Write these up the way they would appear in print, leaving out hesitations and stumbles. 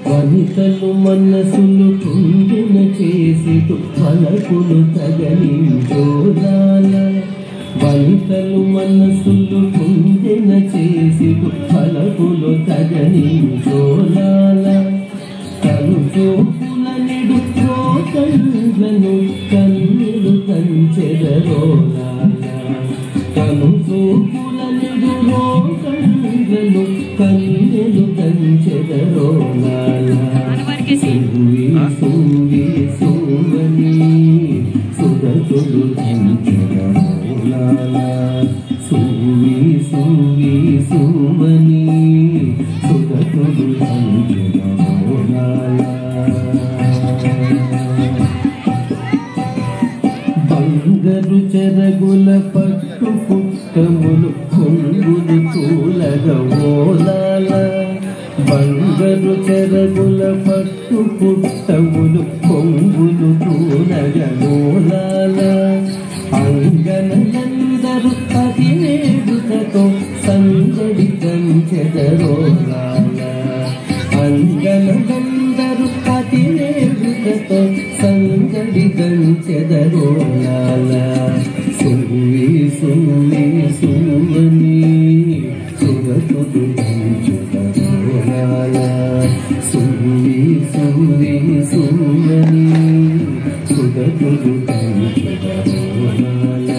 వనితలు మనసులు కుందున చేసిటు పలకులు తగలించోదాల వనితలు మనసులు కుందున చేసిటు పలకులు తగలించోదాల కను చూపుల నిడు కళ్ళను కన్నులు కంచెదరోలాల కను చూపుల నిడు కళ్ళను కన్నులు కంచెదరోలాల సువి సువి సుమని సురతులు కంచెదరోలాల సువి సువి సుమని సురతులు కంచెదరోలాల బంగరు చెరగుల పట్టు పుట్టములు కొంగులు తూలగవోలాల బంగరు చెరగుల పట్టు పుట్టములు కొంగులు తూలగవోలాల అంగనందరు అతివేడుకతో సందడి కంచెదరోలాల అంగనందరు అతివేడుకతో సందడి కంచెదరోలాల సువి సువి సుమని సురతులు కంచెదరోలాల సువి సువి సుమని సురతులు కంచెదరోలాల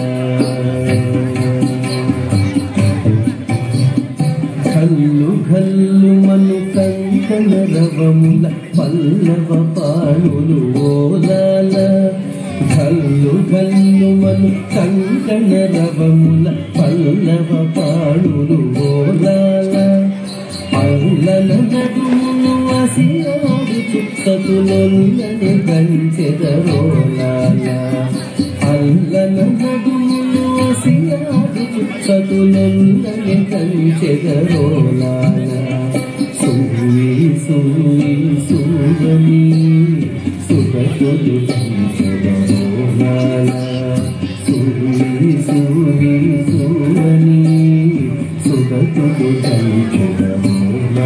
కల్లు కల్లు మను కంకణ రవముల పల్లవ పాణులు ఓలాల కల్లు కల్లు మను కంకణ రవముల పల్లవ పాణులు ఓలాల అరులన నడుమును వసియాడు చుక్కతులొల్లని కంచెదరోలాల అల్లన నడుమును వసియాడు చుక్కతులొల్లని కంచెదరోలాల సువి సువి సుమని సురతులు కంచెదరోలాల సువి సువి సుమని సురతులు కంచెదరోలాల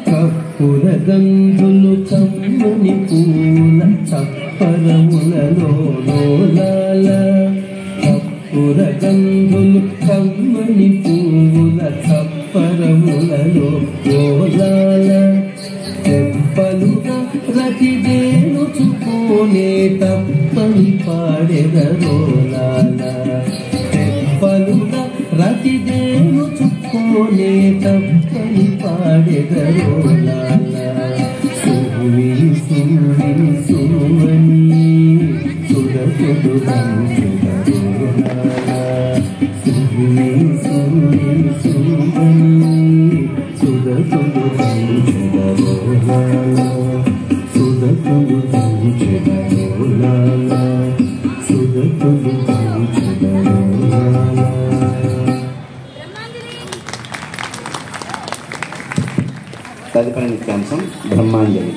కప్పుల గంధులు కమ్మని పూల చప్పరములలో లోలాల కప్పుల గంధులు కమ్మని పూల చప్పరములలో లోలాల తెప్పలుగా రతిదేను చుకోనే తప్పని పాడెదరోలాల తెప్పలుగా రతిదేను చుకోనే తప్పని పాడెదరోలాల సువి సువి సుమని సురతులు కంచెదరోలాల సువి సువి సుమని సురతులు కంచెదరోలాల సురతులు కంచెదరోలాల సురతులు కంచెదరోలాల. తదుపరి నిత్యాంశం బ్రహ్మాంజలి.